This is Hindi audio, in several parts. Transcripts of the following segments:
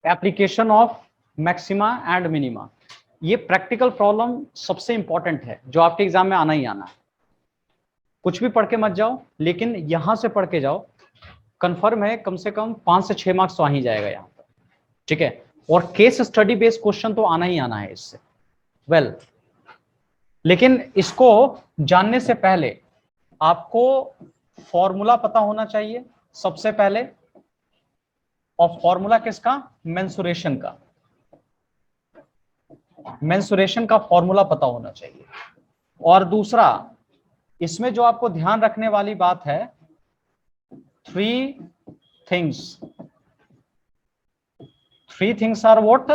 Application of maxima and minima. ये प्रैक्टिकल प्रॉब्लम सबसे इंपॉर्टेंट है जो आपके एग्जाम में आना ही आना है। कुछ भी पढ़ के मत जाओ, लेकिन यहां से पढ़ के जाओ, कंफर्म है कम से कम 5 से 6 मार्क्स तो आ ही जाएगा यहाँ पर, ठीक है। और केस स्टडी बेस्ड क्वेश्चन तो आना ही आना है इससे। वेल, लेकिन इसको जानने से पहले आपको फॉर्मूला पता होना चाहिए सबसे पहले। और फॉर्मूला किसका? मेंसुरेशन का। मेंसुरेशन का फॉर्मूला पता होना चाहिए। और दूसरा, इसमें जो आपको ध्यान रखने वाली बात है, 3 थिंग्स आर व्हाट?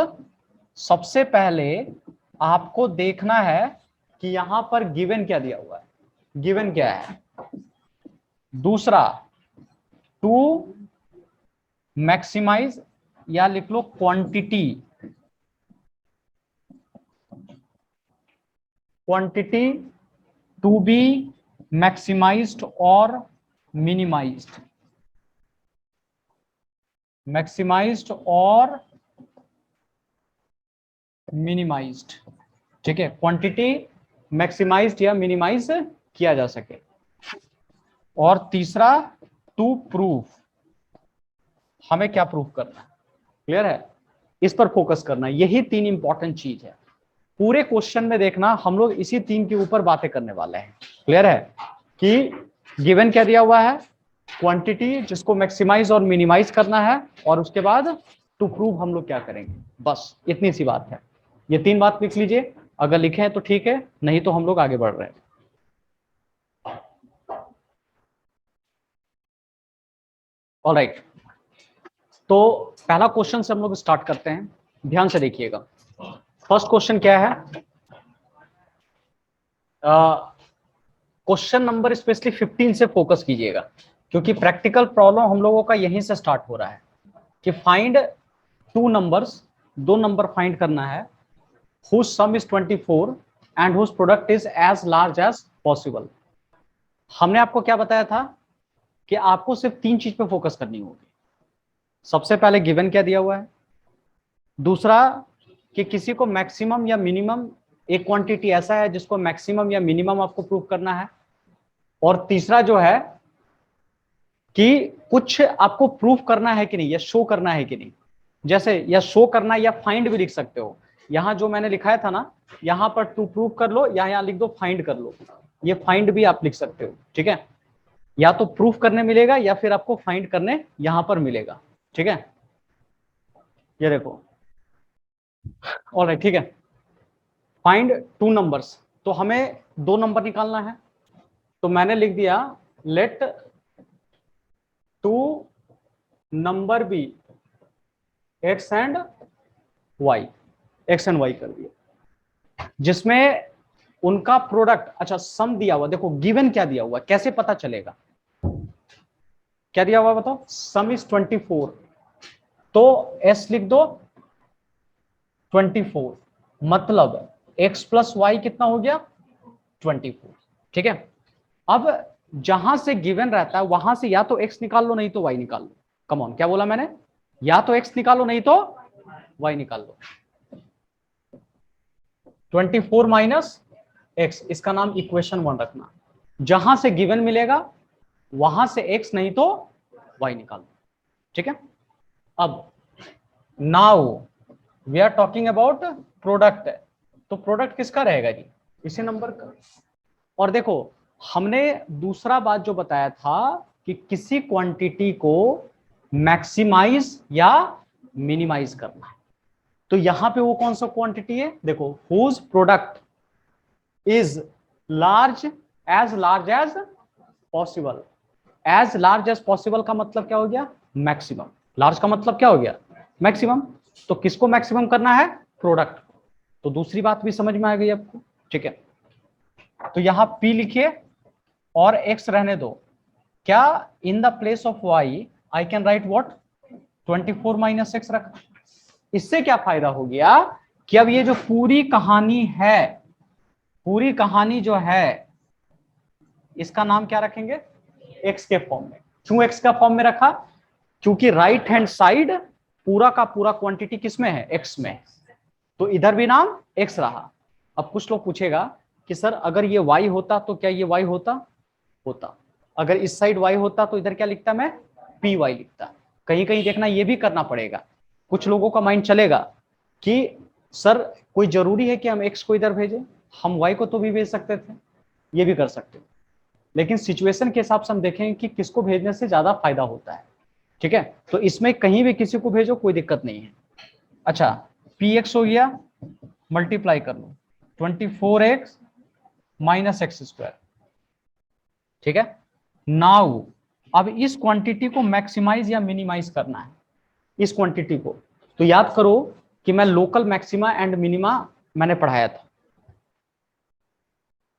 सबसे पहले आपको देखना है कि यहां पर गिवन क्या दिया हुआ है, गिवन क्या है। दूसरा, टू मैक्सिमाइज, या लिख लो क्वांटिटी टू बी मैक्सिमाइज्ड और मिनिमाइज्ड, मैक्सिमाइज्ड और मिनिमाइज्ड, ठीक है। क्वांटिटी मैक्सिमाइज्ड या मिनिमाइज किया जा सके। और तीसरा, टू प्रूव, हमें क्या प्रूव करना है, क्लियर है, इस पर फोकस करना है। यही 3 इंपॉर्टेंट चीज है पूरे क्वेश्चन में। देखना हम लोग इसी 3 के ऊपर बातें करने वाले हैं। क्लियर है कि गिवन क्या दिया हुआ है, क्वांटिटी जिसको मैक्सिमाइज और मिनिमाइज करना है, और उसके बाद टू प्रूव हम लोग क्या करेंगे, बस इतनी सी बात है। ये 3 बात लिख लीजिए, अगर लिखे हैं तो ठीक है, नहीं तो हम लोग आगे बढ़ रहे हैं। ऑलराइट, तो पहला क्वेश्चन से हम लोग स्टार्ट करते हैं, ध्यान से देखिएगा। फर्स्ट क्वेश्चन क्या है? क्वेश्चन नंबर स्पेशली 15 से फोकस कीजिएगा, क्योंकि प्रैक्टिकल प्रॉब्लम हम लोगों का यहीं से स्टार्ट हो रहा है कि फाइंड 2 नंबर्स, 2 नंबर फाइंड करना है, whose sum is 24 and whose product is as large as possible। हमने आपको क्या बताया था कि आपको सिर्फ 3 चीज पे फोकस करनी होगी। सबसे पहले गिवन क्या दिया हुआ है, दूसरा कि किसी को मैक्सिमम या मिनिमम, एक क्वांटिटी ऐसा है जिसको मैक्सिमम या मिनिमम आपको प्रूव करना है, और तीसरा जो है कि कुछ आपको प्रूफ करना है कि नहीं, या शो करना है कि नहीं। जैसे या शो करना या फाइंड भी लिख सकते हो। यहां जो मैंने लिखाया था ना, यहां पर टू प्रूव कर लो, या यहां लिख दो फाइंड कर लो, ये फाइंड भी आप लिख सकते हो, ठीक है। या तो प्रूफ करने मिलेगा या फिर आपको फाइंड करने यहां पर मिलेगा, ठीक है। ये देखो, ऑलराइट, ठीक है। फाइंड 2 नंबर्स, तो हमें 2 नंबर निकालना है, तो मैंने लिख दिया let 2 number b x and y, x and y कर दिया, जिसमें उनका प्रोडक्ट, अच्छा सम दिया हुआ, देखो गिवन क्या दिया हुआ, कैसे पता चलेगा, क्या दिया हुआ बताओ, सम इज 24, तो एस लिख दो 24, मतलब x प्लस वाई कितना हो गया 24, ठीक है। अब जहां से गिवन रहता है वहां से या तो x निकाल लो नहीं तो y निकाल लो। कम ऑन, क्या बोला मैंने, या तो x निकालो नहीं तो y निकाल लो। 24 माइनस x, इसका नाम इक्वेशन 1 रखना। जहां से गिवन मिलेगा वहां से x नहीं तो y निकाल लो, ठीक है। अब now we are talking about product, तो प्रोडक्ट किसका रहेगा जी, इसी नंबर का। और देखो हमने दूसरा बात जो बताया था कि किसी क्वांटिटी को मैक्सिमाइज या मिनिमाइज करना है, तो यहां पे वो कौन सा क्वांटिटी है, देखो whose product is large as possible. As large as possible का मतलब क्या हो गया, मैक्सिमम। लार्ज का मतलब क्या हो गया, मैक्सिमम। तो किसको मैक्सिमम करना है, प्रोडक्ट। तो दूसरी बात भी समझ में आ गई आपको, ठीक है। तो यहां P लिखिए और X रहने दो। क्या इन the place of Y I can write what 24 minus x रखा। इससे क्या फायदा हो गया कि अब ये जो पूरी कहानी है, पूरी कहानी जो है, इसका नाम क्या रखेंगे, X के फॉर्म में। क्यों X का फॉर्म में रखा, क्योंकि राइट हैंड साइड पूरा का पूरा क्वांटिटी किस में है, x में, तो इधर भी नाम x रहा। अब कुछ लोग पूछेगा कि सर अगर ये y होता तो क्या ये y होता, होता। अगर इस साइड y होता तो इधर क्या लिखता मैं, py लिखता। कहीं कहीं देखना ये भी करना पड़ेगा। कुछ लोगों का माइंड चलेगा कि सर कोई जरूरी है कि हम x को इधर भेजें, हम y को तो भी भेज सकते थे, ये भी कर सकते थे, लेकिन सिचुएशन के हिसाब से हम देखेंगे कि किसको भेजने से ज्यादा फायदा होता है। ठीक है, तो इसमें कहीं भी किसी को भेजो कोई दिक्कत नहीं है। अच्छा, px हो गया, मल्टीप्लाई कर लो 24x माइनस एक्स स्क्वायर। ठीक है, नाउ अब इस क्वांटिटी को मैक्सिमाइज या मिनिमाइज करना है, इस क्वांटिटी को। तो याद करो कि मैं लोकल मैक्सिमा एंड मिनिमा मैंने पढ़ाया था।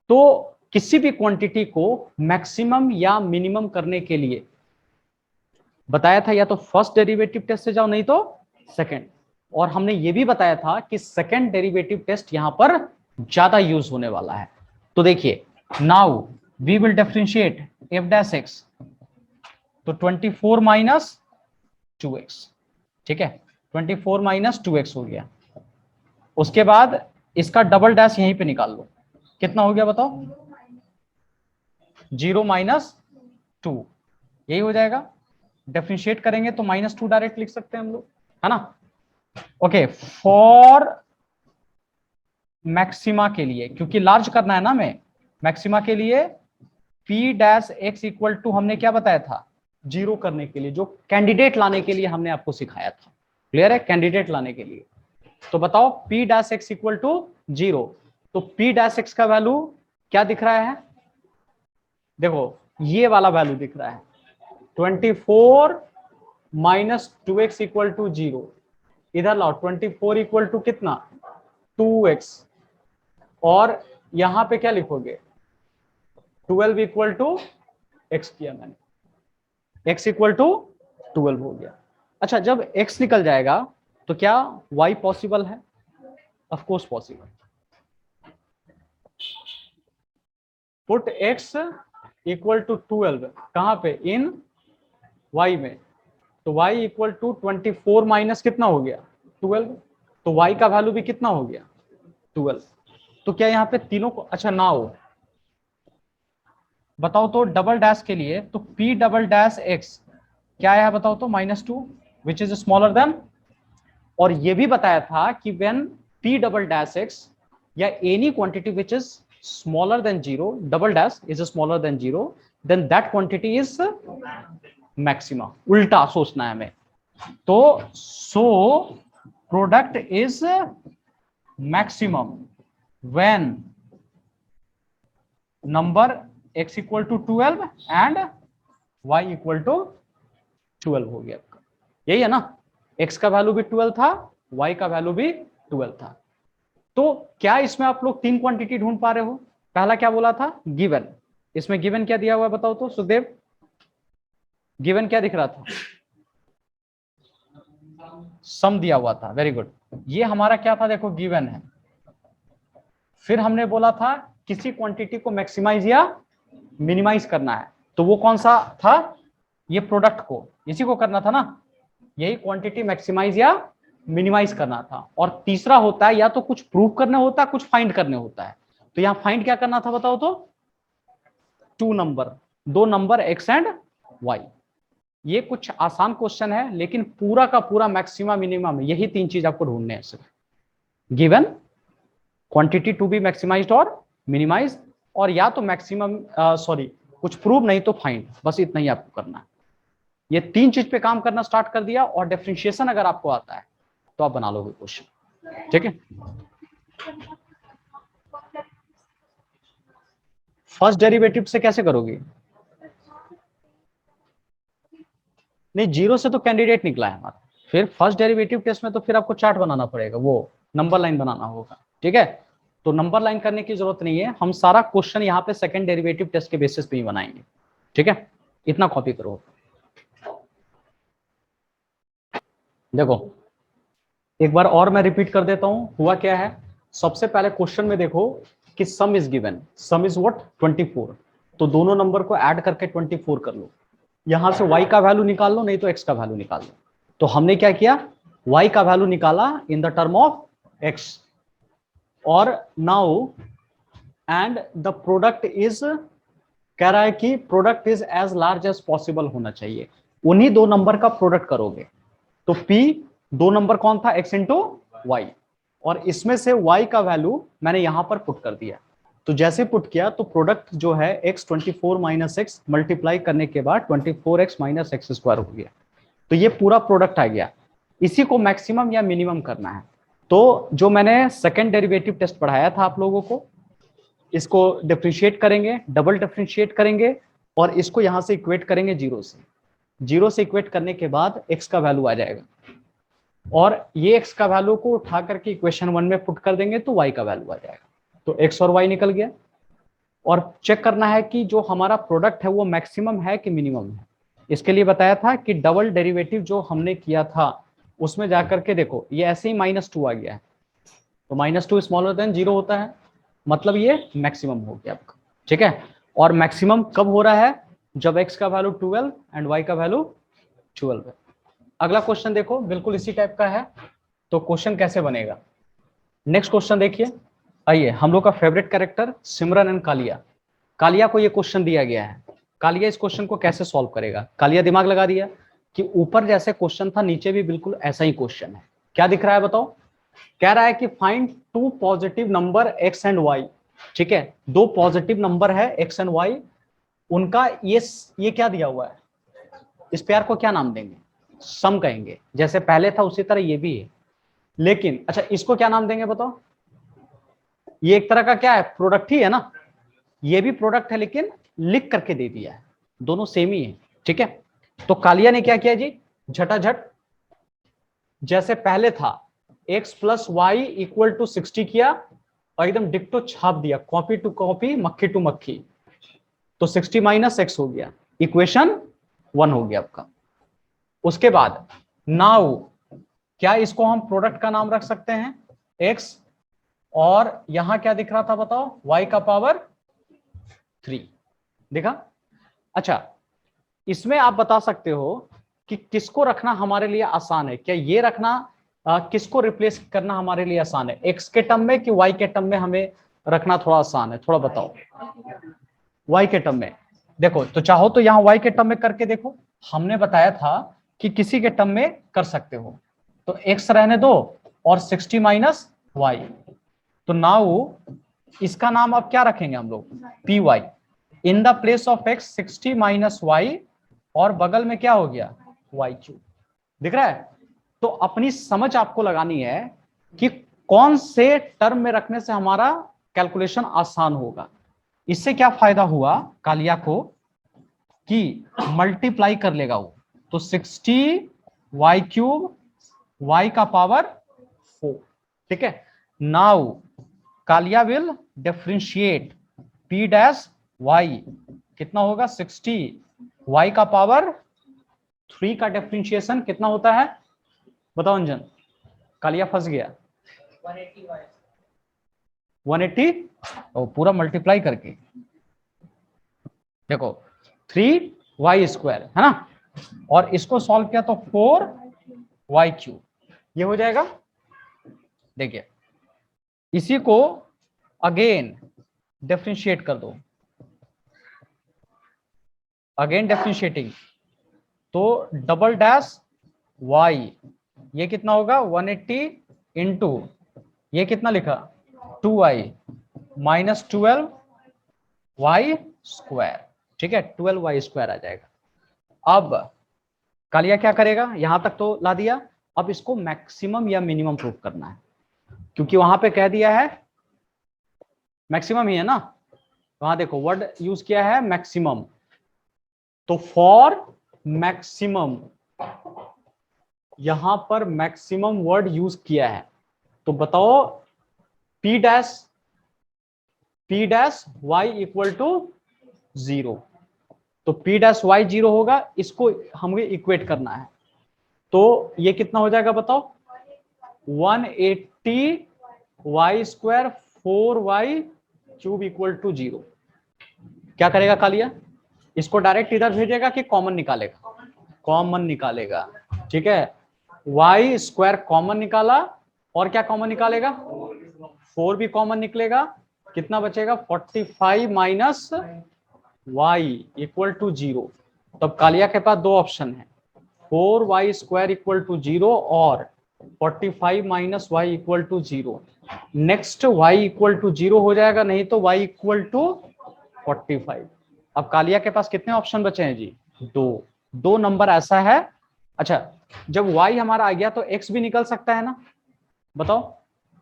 तो किसी भी क्वांटिटी को मैक्सिमम या मिनिमम करने के लिए बताया था या तो फर्स्ट डेरिवेटिव टेस्ट से जाओ, नहीं तो सेकंड। और हमने ये भी बताया था कि सेकंड डेरिवेटिव टेस्ट यहां पर ज्यादा यूज होने वाला है। तो देखिए, now we will differentiate f dash x, तो 24 माइनस 2x। ठीक है, 24 माइनस 2x हो गया। उसके बाद इसका डबल डैश यहीं पे निकाल लो, कितना हो गया बताओ, 0 माइनस 2, यही हो जाएगा। डिफरेंशिएट करेंगे तो -2 डायरेक्ट लिख सकते हैं हम लोग, है ना। ओके, फॉर मैक्सिमा के लिए, क्योंकि लार्ज करना है ना हमें, मैक्सिमा के लिए p dash x equal to हमने क्या बताया था, 0 करने के लिए, जो कैंडिडेट लाने के लिए हमने आपको सिखाया था। क्लियर है, कैंडिडेट लाने के लिए। तो बताओ p dash x equal to 0, तो p डैश x का वैल्यू क्या दिख रहा है, देखो ये वाला वैल्यू दिख रहा है, 24 माइनस 2x इक्वल टू 0। इधर लाओ, 24 इक्वल टू कितना, 2x, और यहां पे क्या लिखोगे, 12 इक्वल टू x किया मैंने, x इक्वल टू 12 हो गया। अच्छा, जब x निकल जाएगा तो क्या y पॉसिबल है, of course possible. Put x equal to 12 कहां पे, इन y में, तो y इक्वल टू 24 माइनस कितना हो गया, 12, तो y का वैल्यू भी कितना हो गया, 12। तो क्या यहाँ पे तीनों को, अच्छा नाउ बताओ तो डबल डैश के लिए, तो p डबल डैश x क्या है बताओ तो, -2 विच इज स्मॉलर देन। और ये भी बताया था कि when p double dash x या any quantity which is smaller than 0, double dash is smaller than 0, then that quantity is maxima. उल्टा सोचना है हमें। तो so product is maximum when number x equal to 12 and y equal to 12 हो गया। यही है ना, x का वैल्यू भी 12 था, y का वैल्यू भी 12 था। तो क्या इसमें आप लोग तीन क्वांटिटी ढूंढ पा रहे हो। पहला क्या बोला था, गिवन। इसमें गिवन क्या दिया हुआ है बताओ तो सुखदेव, गिवन क्या दिख रहा था, सम दिया हुआ था। वेरी गुड, ये हमारा क्या था, देखो गिवन है। फिर हमने बोला था किसी क्वांटिटी को मैक्सिमाइज या मिनिमाइज करना है, तो वो कौन सा था, ये प्रोडक्ट को, इसी को करना था ना, यही क्वांटिटी मैक्सिमाइज या मिनिमाइज करना था। और तीसरा होता है या तो कुछ प्रूव करना होता है, कुछ फाइंड करने होता है। तो यहाँ फाइंड क्या करना था बताओ तो, दो नंबर x एंड y। ये कुछ आसान क्वेश्चन है, लेकिन पूरा का पूरा मैक्सिमा मिनिमम यही तीन चीज आपको ढूंढने हैं सिर्फ, given, quantity to be maximised और मिनिमाइज, और या तो मैक्सिमम सॉरी कुछ प्रूव नहीं तो फाइंड, बस इतना ही आपको करना है। ये तीन चीज पे काम करना स्टार्ट कर दिया, और डिफरेंशिएशन अगर आपको आता है तो आप बना लोगे क्वेश्चन। ठीक है, फर्स्ट डेरिवेटिव से कैसे करोगे, नहीं जीरो से तो कैंडिडेट निकला है हमारा, फिर फर्स्ट डेरिवेटिव टेस्ट में तो फिर आपको चार्ट बनाना पड़ेगा, वो नंबर लाइन बनाना होगा। ठीक है, तो नंबर लाइन करने की जरूरत नहीं है, हम सारा क्वेश्चन यहाँ पे सेकंड डेरिवेटिव टेस्ट के बेसिस पे ही बनाएंगे। ठीक है, इतना कॉपी करो। देखो एक बार और मैं रिपीट कर देता हूं, हुआ क्या है। सबसे पहले क्वेश्चन में देखो कि सम is given, some is what, 24। तो दोनों नंबर को ऐड करके 24 कर लो, यहां से y का वैल्यू निकाल लो, नहीं तो x का वैल्यू निकाल लो। तो हमने क्या किया, y का वैल्यू निकाला in the term of x, और now and the product is, कह रहा है कि product is as large as possible होना चाहिए, उन्हीं दो नंबर का प्रोडक्ट करोगे। तो p दो नंबर कौन था, x इंटू वाई, और इसमें से y का वैल्यू मैंने यहां पर पुट कर दिया। तो जैसे पुट किया तो प्रोडक्ट जो है x 24 माइनस एक्स मल्टीप्लाई करने के बाद 24x माइनस एक्स स्क्वायर हो गया। तो ये पूरा प्रोडक्ट आ गया। इसी को मैक्सिमम या मिनिमम करना है। तो जो मैंने सेकेंड डेरिवेटिव टेस्ट पढ़ाया था आप लोगों को, इसको डिफरेंशिएट करेंगे, डबल डिफरेंशिएट करेंगे, और इसको यहां से इक्वेट करेंगे जीरो से। जीरो से इक्वेट करने के बाद x का वैल्यू आ जाएगा, और ये x का वैल्यू को उठा करके इक्वेशन 1 में पुट कर देंगे तो y का वैल्यू आ जाएगा। तो x और y निकल गया। और चेक करना है कि जो हमारा प्रोडक्ट है वो मैक्सिमम है कि मिनिमम है। इसके लिए बताया था कि डबल डेरिवेटिव जो हमने किया था उसमें जाकर के देखो, ये ऐसे ही -2 आ गया है, तो -2 स्मॉलर देन 0 होता है, मतलब ये मैक्सिमम हो गया आपका। ठीक है, और मैक्सिमम कब हो रहा है, जब x का वैल्यू 12 एंड y का वैल्यू 12 है। अगला क्वेश्चन देखो, बिल्कुल इसी टाइप का है। तो क्वेश्चन कैसे बनेगा, नेक्स्ट क्वेश्चन देखिए। आइए, हम लोग का favourite character Simran and Kaliya, Kaliya को ये क्वेश्चन दिया गया है। कालिया इस क्वेश्चन को कैसे सॉल्व करेगा, कालिया दिमाग लगा दिया कि ऊपर जैसे क्वेश्चन था नीचे भी बिल्कुल ऐसा ही क्वेश्चन है। क्या दिख रहा है बताओ, कह रहा है कि find two positive number x and y। ठीक है, दो पॉजिटिव नंबर है x एंड y, उनका ये क्या दिया हुआ है, इस पेयर को क्या नाम देंगे, सम कहेंगे। जैसे पहले था उसी तरह ये भी है, लेकिन अच्छा इसको क्या नाम देंगे बताओ। ये एक तरह का क्या है, प्रोडक्ट ही है ना, ये भी प्रोडक्ट है लेकिन लिख करके दे दिया है, दोनों सेम ही है। ठीक है, तो कालिया ने क्या किया जी, झटाझट जैसे पहले था x plus y equal to 60 किया, और एकदम डिक्टो छाप दिया, कॉपी टू कॉपी, मक्खी टू मक्खी। तो 60 माइनस एक्स हो गया, इक्वेशन 1 हो गया आपका। उसके बाद नाउ क्या इसको हम प्रोडक्ट का नाम रख सकते हैं, x, और यहां क्या दिख रहा था बताओ, y का पावर 3 देखा। अच्छा, इसमें आप बता सकते हो कि किसको रखना हमारे लिए आसान है, क्या ये रखना किसको रिप्लेस करना हमारे लिए आसान है, x के टर्म में कि y के टर्म में हमें रखना थोड़ा आसान है, थोड़ा बताओ। y के टर्म में, देखो तो चाहो तो यहाँ y के टर्म में करके देखो, हमने बताया था कि किसी के टर्म में कर सकते हो। तो x रहने दो और 60 माइनस वाई, तो नाउ इसका नाम अब क्या रखेंगे हम लोग, p y, in the place of x 60 minus y, और बगल में क्या हो गया, वाई क्यूब। दिख रहा है। तो अपनी समझ आपको लगानी है कि कौन से टर्म में रखने से हमारा कैलकुलेशन आसान होगा। इससे क्या फायदा हुआ कालिया को कि मल्टीप्लाई कर लेगा वो, तो 60 वाई क्यूब वाई का पावर 4। ठीक है, now Kaliya will differentiate p dash y, कितना होगा 60 y का पावर 3 का डिफरेंशिएशन कितना होता है बताओ अंजन, कालिया फंस गया 180 और पूरा मल्टीप्लाई करके देखो 3y स्क्वायर है ना, और इसको सॉल्व किया तो 4y क्यूब, ये हो जाएगा। देखिए इसी को अगेन डिफरेंशिएट कर दो, अगेन डिफरेंशिएटिंग, तो डबल डैश y, ये कितना होगा 180 इंटू ये कितना लिखा 2y माइनस 12y स्क्वायर। ठीक है, 12y स्क्वायर आ जाएगा। अब कालिया क्या करेगा, यहां तक तो ला दिया, अब इसको मैक्सिमम या मिनिमम प्रूफ करना है, क्योंकि वहां पे कह दिया है मैक्सिमम ही है ना, वहां देखो वर्ड यूज किया है मैक्सिमम, तो फॉर मैक्सिमम यहां पर मैक्सिमम वर्ड यूज किया है। तो बताओ p dash y equal to 0, तो p डैश y 0 होगा, इसको हमें इक्वेट करना है। तो ये कितना हो जाएगा बताओ 180 y square 4y cube equal to 0। क्या करेगा कालिया, इसको डायरेक्ट इधर भेजेगा कि कॉमन निकालेगा, कॉमन निकालेगा। ठीक है, वाई स्क्वायर कॉमन निकाला और क्या कॉमन निकालेगा, 4 भी कॉमन निकलेगा, कितना बचेगा 45 माइनस वाई इक्वल टू 0। तब कालिया के पास दो ऑप्शन है, 4y स्क्वायर इक्वल टू 0 और 45 minus y equal to 0। Next y equal to 0 हो जाएगा, नहीं तो y इक्वल टू 45। अब कालिया के पास कितने ऑप्शन बचे हैं जी, दो नंबर ऐसा है। अच्छा, जब y हमारा आ गया तो x भी निकल सकता है ना, बताओ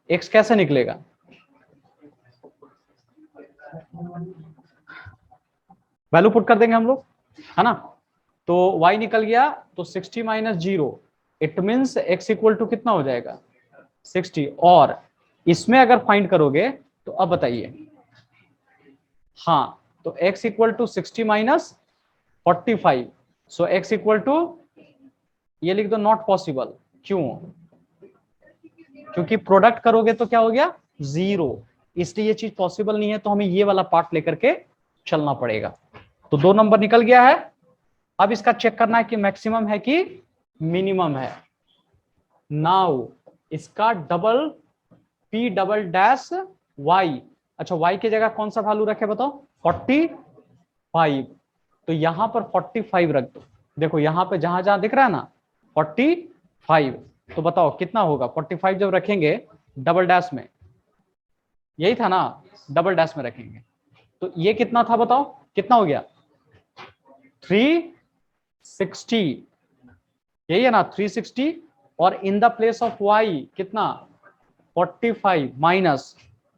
x कैसे निकलेगा, वैल्यू पुट कर देंगे हम लोग, है ना। तो y निकल गया तो 60 minus 0, it means x equal to कितना हो जाएगा 60। और इसमें अगर फाइंड करोगे तो अब बताइए, हाँ तो x equal to 60 minus 45, so x equal to, ये लिख दो नॉट पॉसिबल, क्यों, क्योंकि प्रोडक्ट करोगे तो क्या हो गया 0, इसलिए ये चीज पॉसिबल नहीं है, तो हमें ये वाला पार्ट लेकर के चलना पड़ेगा। तो 2 नंबर निकल गया है। अब इसका चेक करना है कि मैक्सिमम है कि मिनिमम है। नाउ इसका double p double dash y, अच्छा y की जगह कौन सा वैल्यू रखे बताओ 45, तो यहां पर 45 रख दो। देखो यहां पे जहां जहां दिख रहा है ना 45, तो बताओ कितना होगा 45 जब रखेंगे डबल डैश में, यही था ना, डबल डैश में रखेंगे तो ये कितना था बताओ, कितना हो गया 360, यही है ना 360। और इन द प्लेस ऑफ y कितना 45 माइनस,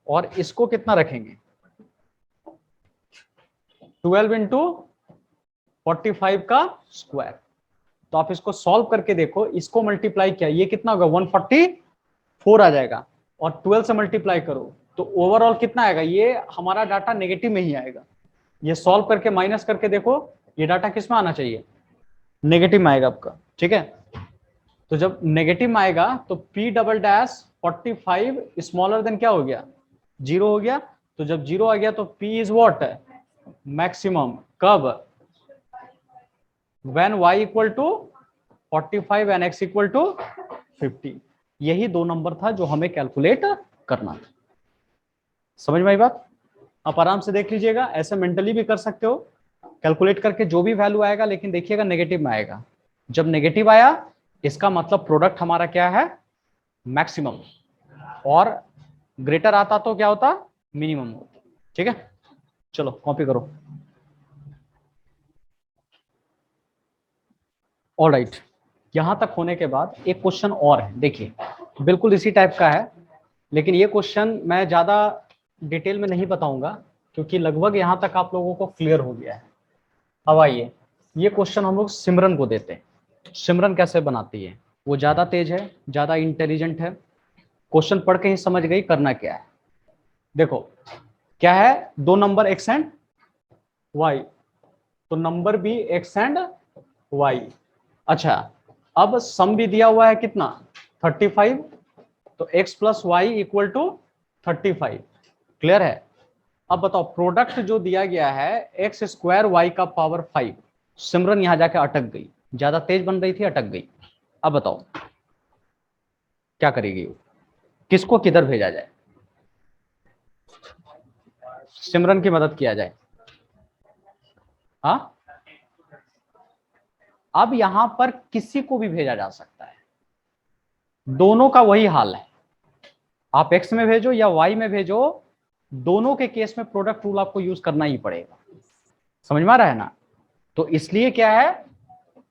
और इसको कितना रखेंगे 12 इंटू 45 का स्क्वायर। तो आप इसको सॉल्व करके देखो, इसको मल्टीप्लाई किया ये कितना होगा 144 आ जाएगा, और 12 से मल्टीप्लाई करो तो ओवरऑल कितना आएगा, ये हमारा डाटा नेगेटिव में ही आएगा। ये सॉल्व करके माइनस करके देखो, ये डाटा किस में आना चाहिए, नेगेटिव में आएगा आपका, ठीक है। तो जब नेगेटिव में आएगा तो p double dash 45 smaller than क्या हो गया 0 हो गया। तो जब 0 आ गया तो p इज व्हाट मैक्सिमम, कब when y equal to 45 and x equal to 50। यही 2 नंबर था जो हमें कैलकुलेट करना था। समझ में आई बात, आप आराम से देख लीजिएगा, ऐसे मेंटली भी कर सकते हो कैलकुलेट करके, जो भी वैल्यू आएगा, लेकिन देखिएगा नेगेटिव में आएगा। जब नेगेटिव आया इसका मतलब प्रोडक्ट हमारा क्या है मैक्सिमम, और ग्रेटर आता तो क्या होता मिनिमम होता, ठीक है। चलो कॉपी करो। ऑलराइट, यहां तक होने के बाद एक क्वेश्चन और है, देखिए बिल्कुल इसी टाइप का है, लेकिन ये क्वेश्चन मैं ज्यादा डिटेल में नहीं बताऊंगा क्योंकि लगभग यहां तक आप लोगों को क्लियर हो गया है। अब आइए, ये क्वेश्चन हम लोग सिमरन को देते हैं। सिमरन कैसे बनाती है, वो ज्यादा तेज है, ज्यादा इंटेलिजेंट है, क्वेश्चन पढ़ के ही समझ गई करना क्या है। देखो क्या है, 2 नंबर x एंड y, तो नंबर भी x एंड y। अच्छा, अब सम भी दिया हुआ है कितना 35, तो x plus y equal to 35, clear है। अब बताओ प्रोडक्ट जो दिया गया है एक्स स्क्वायर वाई का पावर 5। सिमरन यहां जाके अटक गई, ज्यादा तेज बन रही थी, अटक गई। अब बताओ क्या करेगी वो, किसको किधर भेजा जाए, सिमरन की मदद किया जाए। हाँ, अब यहां पर किसी को भी भेजा जा सकता है, दोनों का वही हाल है, आप एक्स में भेजो या वाई में भेजो, दोनों के केस में प्रोडक्ट रूल आपको यूज करना ही पड़ेगा। समझ में आ रहा है ना। तो इसलिए क्या है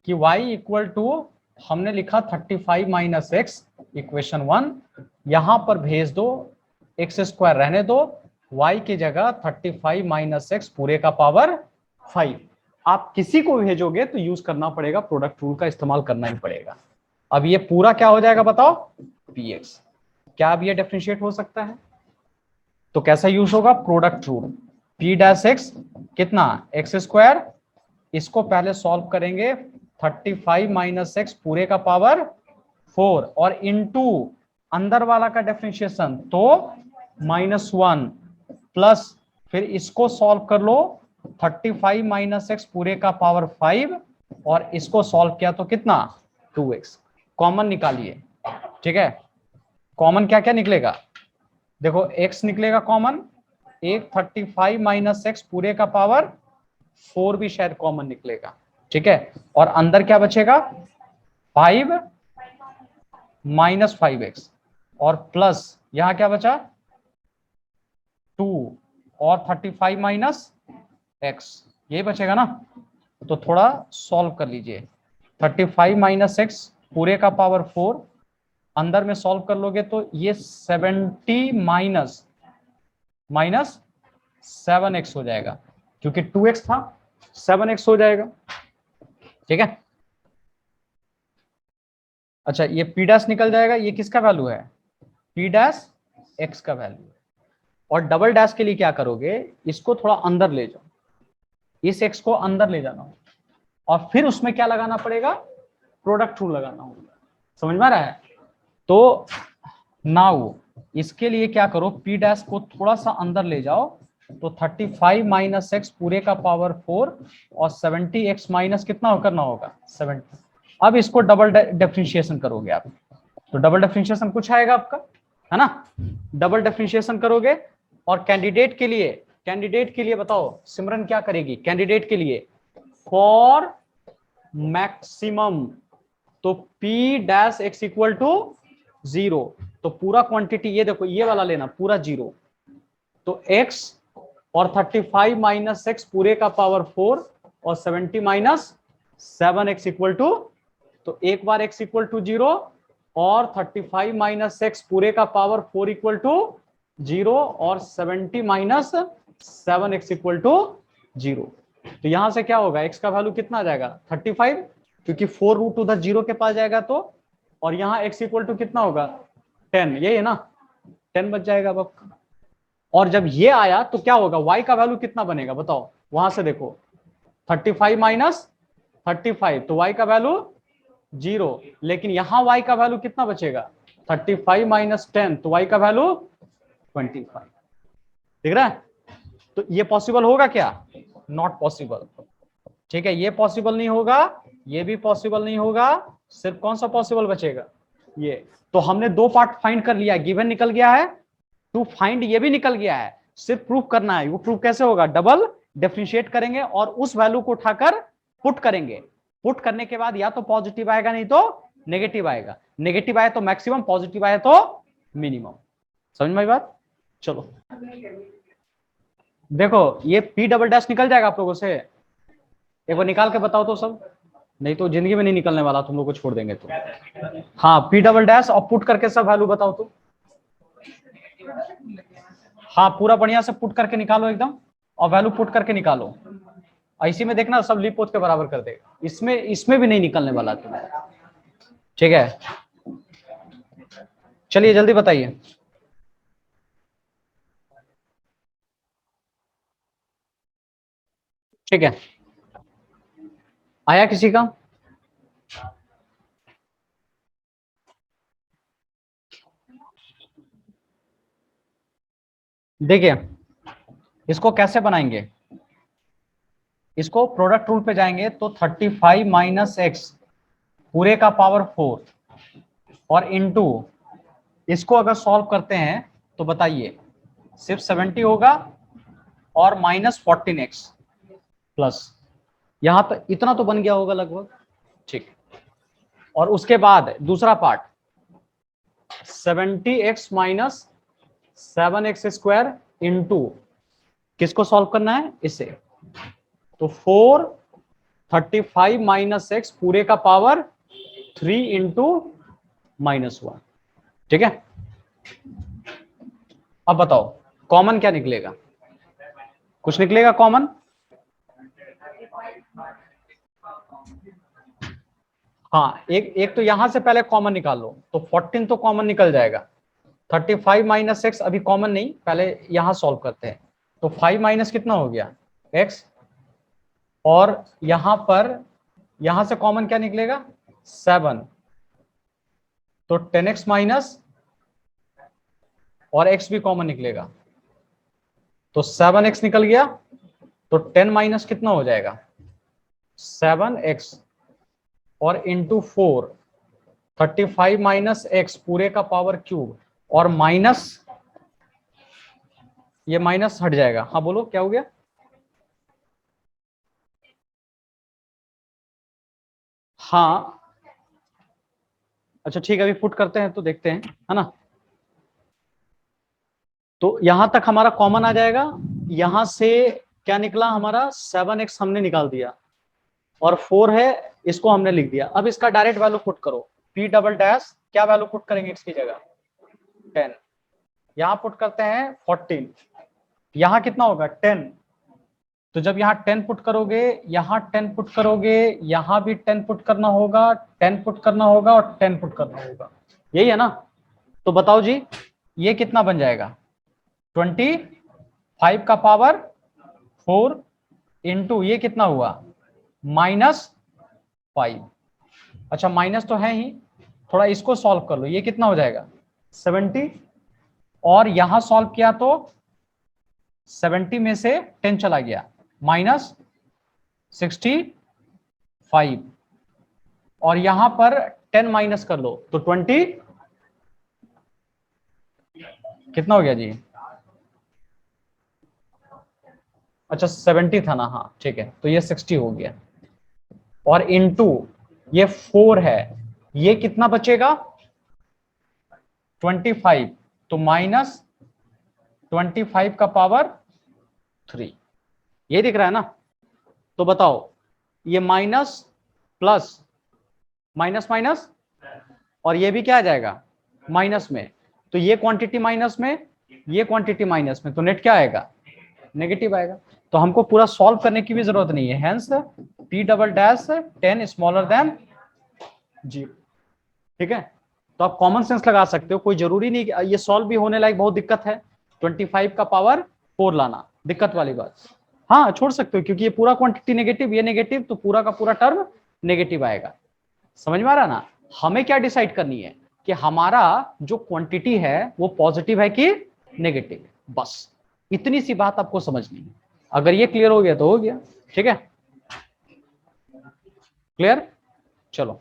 कि y इक्वल टू हमने लिखा 35 माइनस एक्स इक्वेशन 1, यहां पर भेज दो, एक्स स्क्वायर रहने दो, y की जगह 35 माइनस एक्स पूरे का पावर 5। आप किसी को भेजोगे तो यूज करना पड़ेगा, प्रोडक्ट रूल का इस्तेमाल करना ही पड़ेगा। अब ये पूरा क्या हो जाएगा बताओ px, क्या अब ये डिफरेंशिएट हो सकता है, तो कैसा यूज होगा product rule, p dash x कितना एक्स स्क्वायर, इसको पहले सॉल्व करेंगे 35 माइनस एक्स पूरे का पावर 4 और इनटू अंदर वाला का डिफरेंशिएशन तो -1 प्लस, फिर इसको सॉल्व कर लो 35 माइनस एक्स पूरे का पावर 5 और इसको सॉल्व किया तो कितना 2x। कॉमन निकालिए, ठीक है। कॉमन क्या क्या निकलेगा, देखो x निकलेगा कॉमन, एक 35 माइनस एक्स पूरे का पावर 4 भी शायद कॉमन निकलेगा, ठीक है। और अंदर क्या बचेगा, 5 माइनस 5x और प्लस यहां क्या बचा 2 और 35 माइनस x, यही बचेगा ना। तो थोड़ा सॉल्व कर लीजिए, 35 माइनस एक्स पूरे का पावर 4 अंदर में सॉल्व कर लोगे तो ये 70 माइनस 7x हो जाएगा, क्योंकि 2x था 7x हो जाएगा, ठीक है। अच्छा ये p डैश निकल जाएगा, ये किसका वैल्यू है, p डैश x का वैल्यू है। और डबल डैश के लिए क्या करोगे, इसको थोड़ा अंदर ले जाओ, इस x को अंदर ले जाना हो और फिर उसमें क्या लगाना पड़ेगा, प्रोडक्ट रूल लगाना होगा, समझ में आ रहा है। तो नाउ इसके लिए क्या करो, p डैश को थोड़ा सा अंदर ले जाओ, तो 35 माइनस एक्स पूरे का पावर 4 और 70x माइनस कितना करना होगा 70। अब इसको डबल डिफरेंशिएशन करोगे आप, तो डबल डिफरेंशिएशन कुछ आएगा आपका, है ना। डबल डिफरेंशिएशन करोगे और कैंडिडेट के लिए बताओ सिमरन क्या करेगी, कैंडिडेट के लिए फॉर मैक्सिमम, तो p dash x equal to 0, तो पूरा क्वांटिटी ये देखो ये वाला लेना पूरा 0, तो x और 35 माइनस एक्स पूरे का पावर 4 और 70 माइनस 7x इक्वल टू, तो एक बार x इक्वल टू 0 और 35 माइनस एक्स पूरे का पावर 4 इक्वल टू 0 और 70 माइनस 7x इक्वल टू 0। तो यहां से क्या होगा, x का वैल्यू कितना आ जाएगा 35, क्योंकि 4 रूट उधर 0 के पास जाएगा तो, और यहाँ x इक्वल टू कितना होगा 10, यही है ना, 10 बच जाएगा अब। और जब ये आया तो क्या होगा, y का वैल्यू कितना बनेगा बताओ, वहां से देखो 35 माइनस 35, तो y का वैल्यू 0, लेकिन यहां y का वैल्यू कितना बचेगा 35 माइनस 10, तो y का वैल्यू 25, दिख रहा है। तो ये पॉसिबल होगा क्या, नॉट पॉसिबल, ठीक है। ये पॉसिबल नहीं होगा, ये भी पॉसिबल नहीं होगा, सिर्फ कौन सा पॉसिबल बचेगा ये। तो हमने दो पार्ट फाइंड कर लिया, गिवन निकल गया है, टू फाइंड ये भी निकल गया है, सिर्फ प्रूफ करना है। वो प्रूफ कैसे होगा, डबल डिफरेंशिएट करेंगे और उस वैल्यू को उठाकर पुट करेंगे, पुट करने के बाद या तो पॉजिटिव आएगा नहीं तो नेगेटिव आएगा, नेगेटिव आए तो मैक्सिमम, पॉजिटिव आए तो मिनिमम, समझ में आई बात। चलो देखो ये p डबल डैश निकल जाएगा आप लोगों से, एक बार निकाल के बताओ तो सब, नहीं तो जिंदगी में नहीं निकलने वाला, तुम लोग को छोड़ देंगे तो। हाँ p डबल डैश और पुट करके सब वैल्यू बताओ तो, हाँ पूरा बढ़िया से पुट करके निकालो एकदम, और वैल्यू पुट करके निकालो, इसी में देखना सब लीप पोत के बराबर कर देगा, इसमें भी नहीं निकलने वाला तुम्हें, ठीक है। चलिए जल्दी बताइए, ठीक है। आया किसी का, देखिए इसको कैसे बनाएंगे, इसको प्रोडक्ट रूल पे जाएंगे तो 35 माइनस एक्स पूरे का पावर 4 और इनटू, इसको अगर सॉल्व करते हैं तो बताइए सिर्फ 70 होगा और माइनस 14x प्लस, यहां पर इतना तो बन गया होगा लगभग, ठीक। और उसके बाद दूसरा part 70x minus 7x square into, किसको सॉल्व करना है इसे, तो 4 35 माइनस एक्स पूरे का पावर 3 इंटू -1, ठीक है। अब बताओ कॉमन क्या निकलेगा, कुछ निकलेगा कॉमन, हाँ एक तो यहां से पहले कॉमन निकाल लो, तो 14 तो कॉमन निकल जाएगा, 35 माइनस एक्स अभी कॉमन नहीं, पहले यहां सॉल्व करते हैं, तो 5 माइनस कितना हो गया x, और यहां पर यहां से कॉमन क्या निकलेगा 7, तो 10x माइनस और x भी कॉमन निकलेगा, तो 7x निकल गया, तो 10 माइनस कितना हो जाएगा 7x और इंटू 4 35 माइनस एक्स पूरे का पावर क्यूब, और माइनस, ये माइनस हट जाएगा। हाँ बोलो क्या हो गया? हाँ अच्छा ठीक है, अभी पुट करते हैं तो देखते हैं, है ना। तो यहां तक हमारा कॉमन आ जाएगा। यहां से क्या निकला हमारा? 7x हमने निकाल दिया, और 4 है, इसको हमने लिख दिया। अब इसका डायरेक्ट वैल्यू पुट करो। पी डबल डैश, क्या वैल्यू पुट करेंगे x की जगह? 10। यहां पुट करते हैं 14, यहां कितना होगा? 10। तो जब यहाँ 10 पुट करोगे, यहाँ 10 पुट करोगे, यहाँ भी 10 पुट करना होगा, 10 पुट करना होगा, और 10 पुट करना होगा। यही है ना? तो बताओ जी, ये कितना बन जाएगा? 25 का पावर 4 इंटू ये कितना हुआ? -5। अच्छा माइनस तो है ही, थोड़ा इसको सॉल्व कर लो, ये कितना हो जाएगा? 70। और यहां सॉल्व किया तो 70 में से 10 चला गया, -65। और यहां पर 10 माइनस कर लो तो 20, कितना हो गया जी? अच्छा 70 था ना, हाँ ठीक है, तो ये 60 हो गया। और इनटू ये 4 है, ये कितना बचेगा? 25। तो -25 का पावर 3, ये दिख रहा है ना? तो बताओ, ये माइनस प्लस, माइनस माइनस, और ये भी क्या आ जाएगा? माइनस में। तो ये क्वांटिटी माइनस में, ये क्वांटिटी माइनस में, तो नेट क्या आएगा? नेगेटिव आएगा। तो हमको पूरा सॉल्व करने की भी जरूरत नहीं है, hence P double dash 10 smaller than 0। ठीक है, तो आप कॉमन सेंस लगा सकते हो, कोई जरूरी नहीं कि ये सॉल्व भी होने लायक बहुत दिक्कत है 25 का पावर 4 लाना, दिक्कत वाली बात। हाँ छोड़ सकते हो, क्योंकि ये पूरा क्वांटिटी नेगेटिव, ये नेगेटिव, तो पूरा का पूरा टर्म नेगेटिव आएगा। समझ में आ रहा ना? हमें क्या डिसाइड करनी है कि हमारा जो क्वांटिटी है वो पॉजिटिव है कि नेगेटिव, बस इतनी सी बात आपको समझनी है। अगर ये क्लियर हो गया तो हो गया। ठीक है, क्लियर? चलो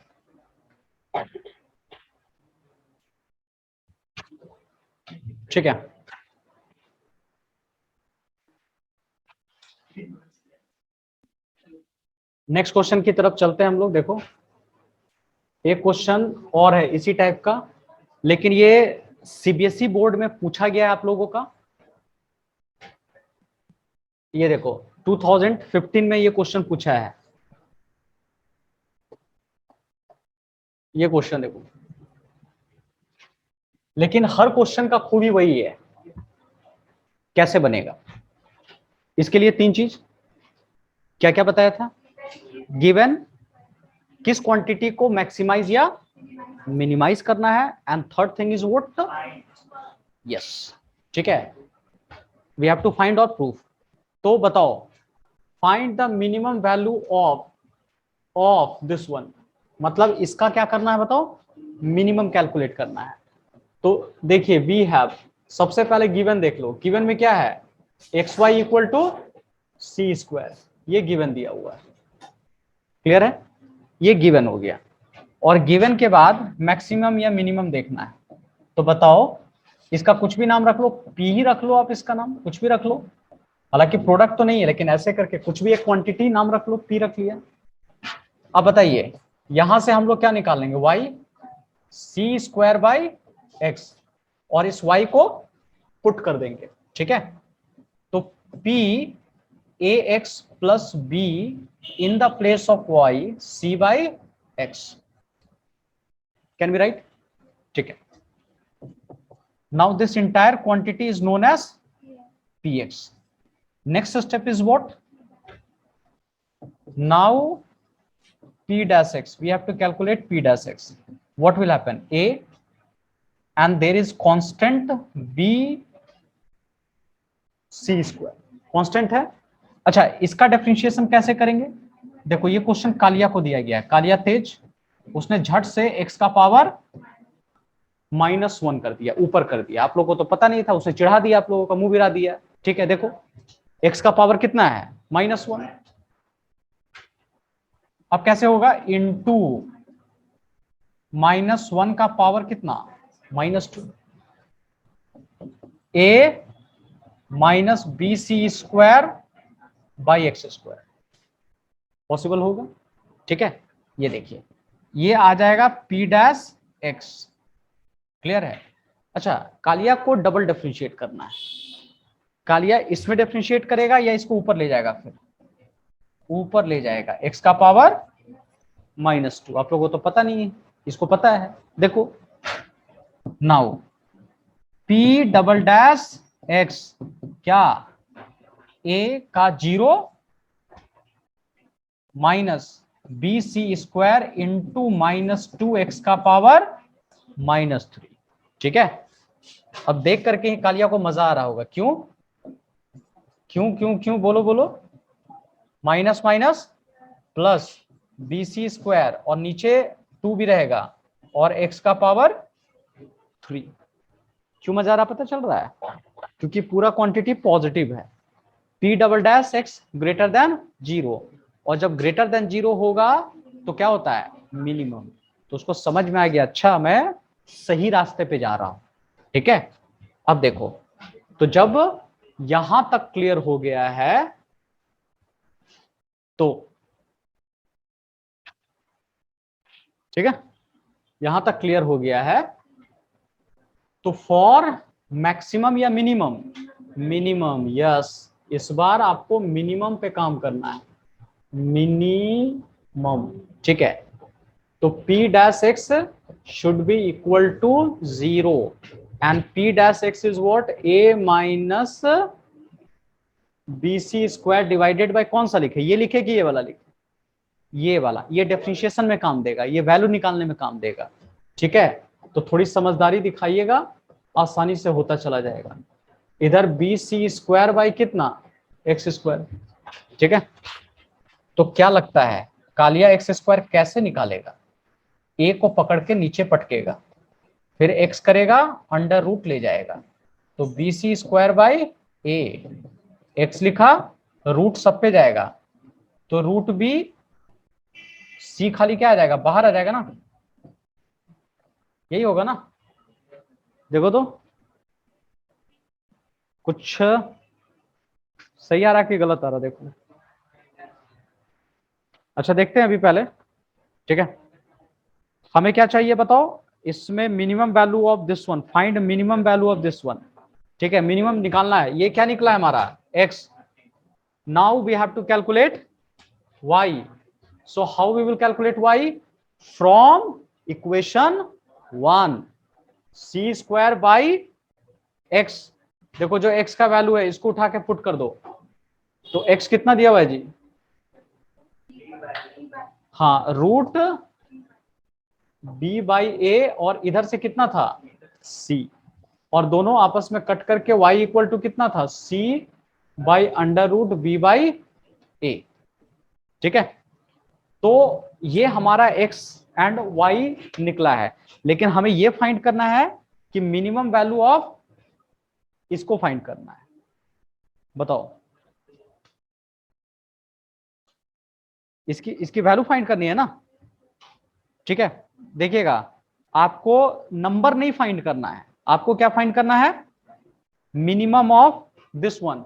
ठीक है, नेक्स्ट क्वेश्चन की तरफ चलते हैं हम लोग। देखो एक क्वेश्चन और है इसी टाइप का, लेकिन ये सीबीएसई बोर्ड में पूछा गया है आप लोगों का। ये देखो 2015 में ये क्वेश्चन पूछा है। ये क्वेश्चन देखो, लेकिन हर क्वेश्चन का खूबी वही है, कैसे बनेगा। इसके लिए 3 चीज, क्या क्या बताया था? गिवन किस क्वांटिटी को मैक्सिमाइज या मिनिमाइज करना है, and third thing is what? Yes, ठीक है, we have to find out proof. तो बताओ, find the minimum value of this one, मतलब इसका क्या करना है बताओ? मिनिमम कैलकुलेट करना है। तो देखिए वी हैव, सबसे पहले गिवन देख लो, गिवन में क्या है? X y equal to c square, ये गिवन दिया हुआ है। क्लियर है? ये गिवन हो गया, और गिवन के बाद मैक्सिमम या मिनिमम देखना है। तो बताओ, इसका कुछ भी नाम रख लो, पी ही रख लो, आप इसका नाम कुछ भी रख लो, हालांकि प्रोडक्ट तो नहीं है, लेकिन ऐसे करके कुछ भी एक क्वांटिटी नाम रख लो, पी रख लिया। अब बताइए, यहां से हम लोग क्या निकाल लेंगे? Y c square by x, और इस वाई को पुट कर देंगे। ठीक है, तो p a x plus b in the place of y c by x, can be right? ठीक है, now this entire quantity is known as p x. Next step is what? Now p dash x, we have to calculate p dash x. What will happen? A, and there is constant b c square, constant है। अच्छा, इसका डिफरेंशिएशन कैसे करेंगे? देखो ये क्वेश्चन कालिया को दिया गया है, कालिया तेज, उसने झट से x का पावर -1 कर दिया, ऊपर कर दिया। आप लोगों को तो पता नहीं था, उसे चिढ़ा दिया, आप लोगों का मुंह गिरा दिया। ठीक है, देखो x का पावर कितना है? -1। अब कैसे होगा? इनटू -1 का पावर कितना, -2, a minus b c square by x square, possible होगा? ठीक है, ये देखिए ये आ जाएगा p डैश x, क्लियर है? अच्छा, कालिया को डबल डिफरेंशिएट करना है, कालिया इसमें डिफरेंशिएट करेगा या इसको ऊपर ले जाएगा? फिर ऊपर ले जाएगा, x का पावर -2। आप लोगों को तो पता नहीं है, इसको पता है। देखो now p double dash x क्या, a का 0 minus b c square into -2x का पावर -3। ठीक है, अब देख करके ही कालिया को मजा आ रहा होगा, क्यों क्यों क्यों क्यों, बोलो बोलो, minus minus plus b c square और नीचे 2 भी रहेगा और x का पावर 3। क्यों मजा आ रहा, पता चल रहा है? क्योंकि पूरा क्वांटिटी पॉजिटिव है, p double dash x greater than 0, और जब ग्रेटर देन 0 होगा तो क्या होता है, मिनिमम। तो उसको समझ में आ गया, अच्छा मैं सही रास्ते पे जा रहा हूं। ठीक है, अब देखो, तो जब यहां तक क्लियर हो गया है तो ठीक है, यहां तक क्लियर हो गया है तो फॉर मैक्सिमम या मिनिमम, मिनिमम, यस, इस बार आपको मिनिमम पे काम करना है, मिनिमम। ठीक है, तो p dash x should be equal to 0 and p dash x is what, a minus b c square divided by कौन सा लिखे, ये लिखे कि ये वाला लिखे, ये वाला, ये डिफरेंशिएशन में काम देगा, ये वैल्यू निकालने में काम देगा। ठीक है, तो थोड़ी समझदारी दिखाइएगा, आसानी से होता चला जाएगा। इधर बी सी स्क्वायर बाई कितना, एक्स स्क्वायर। ठीक है, तो क्या लगता है कालिया एक्स स्क्वायर कैसे निकालेगा? ए को पकड़ के नीचे पटकेगा, फिर एक्स करेगा अंडर रूट ले जाएगा, तो b c square by a, x लिखा, रूट सब पे जाएगा, तो रूट बी, सी खाली क्या आ जाएगा, बाहर आ जाएगा ना, यही होगा ना? देखो तो कुछ सही आ रहा कि गलत आ रहा, देखो। अच्छा देखते हैं अभी पहले। ठीक है, हमें क्या चाहिए बताओ, इसमें minimum value of this one, find minimum value of this one. ठीक है, मिनिमम निकालना है, ये क्या निकला है हमारा, x। Now we have to calculate y, so how we will calculate y, from equation 1, c square by x। देखो जो x का वैल्यू है इसको उठा के पुट कर दो, तो x कितना दिया हुआ है जी, हाँ, रूट b बाई ए, और इधर से कितना था, c, और दोनों आपस में कट करके y इक्वल टू कितना था, c by under root b by A. ठीक है, तो ये हमारा x एंड y निकला है, लेकिन हमें ये फाइंड करना है कि मिनिमम वैल्यू ऑफ इसको फाइंड करना है, बताओ। इसकी वैल्यू फाइंड करनी है ना। ठीक है, देखिएगा, आपको नंबर नहीं फाइंड करना है, आपको क्या फाइंड करना है, मिनिमम ऑफ दिस वन।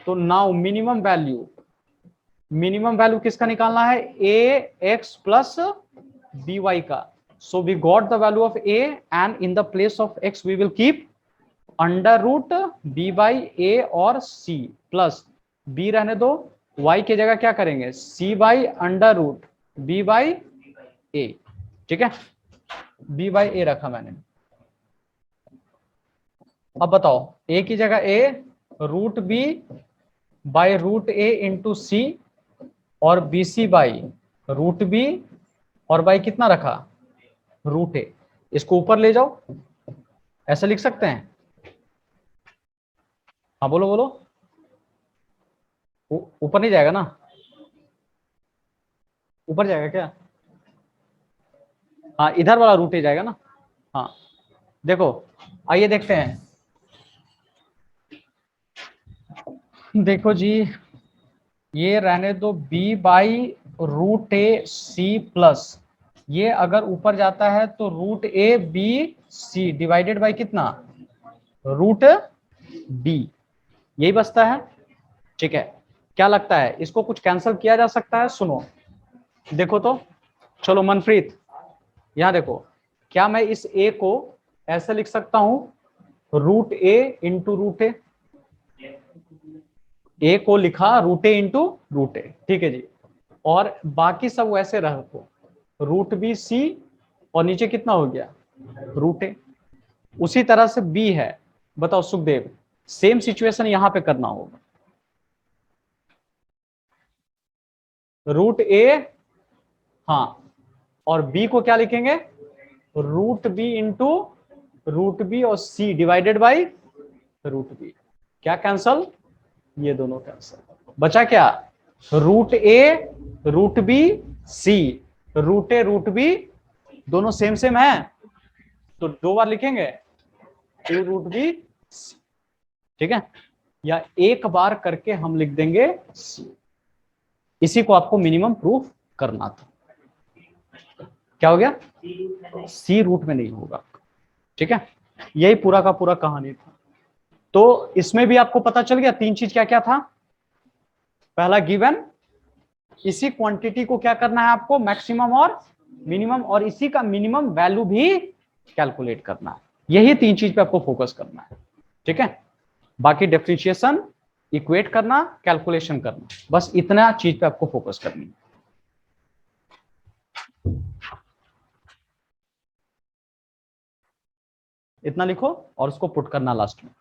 तो now minimum value, minimum value किसका निकालना है, A x plus B Y का। So we got the value of A and in the place of X we will keep under root B by A और सी, प्लस बी रहने दो, y की जगह क्या करेंगे, c by under root B by A. ठीक है, b बाई ए रखा मैंने। अब बताओ, a की जगह a root B by root A into C, और B C by root B, और बाई कितना रखा, रूट ए। इसको ऊपर ले जाओ, ऐसा लिख सकते हैं, हाँ बोलो बोलो, ऊपर नहीं जाएगा ना, ऊपर जाएगा क्या, हाँ इधर वाला रूट ही जाएगा ना। हाँ देखो, आइए देखते हैं, देखो जी, ये रहने दो b by root a c plus ये अगर ऊपर जाता है तो root a b c divided by कितना, रूट बी, यही बचता है। ठीक है, क्या लगता है इसको कुछ कैंसिल किया जा सकता है? सुनो देखो तो, चलो मनप्रीत यहां देखो, क्या मैं इस ए को ऐसे लिख सकता हूं, रूट ए इंटू रूट ए को लिखा रूट ए इंटू रूट ए, ठीक है जी, और बाकी सब वैसे रखो, रूट बी सी और नीचे कितना हो गया, रूट ए। उसी तरह से बी है, बताओ सुखदेव, सेम सिचुएशन यहां पे करना होगा, रूट ए, हाँ, और बी को क्या लिखेंगे, root B into root B और C divided by root B. क्या कैंसल, ये दोनों कैंसल, बचा क्या, root A root B C, root B दोनों सेम सेम है तो दो बार लिखेंगे ए रूट बी, ठीक है, या एक बार करके हम लिख देंगे सी। इसी को आपको मिनिमम प्रूफ करना था। क्या हो गया, सी रूट में नहीं होगा, ठीक है, यही पूरा का पूरा कहानी था। तो इसमें भी आपको पता चल गया तीन चीज क्या क्या था। पहला गिवन, इसी क्वांटिटी को क्या करना है आपको, मैक्सिमम और मिनिमम, और इसी का मिनिमम वैल्यू भी कैलकुलेट करना है। यही तीन चीज पे आपको फोकस करना है, ठीक है। बाकी डिफरेंशिएशन, इक्वेट करना, कैलकुलेशन करना, बस इतना चीज पे आपको फोकस करनी है। इतना लिखो और उसको पुट करना लास्ट में।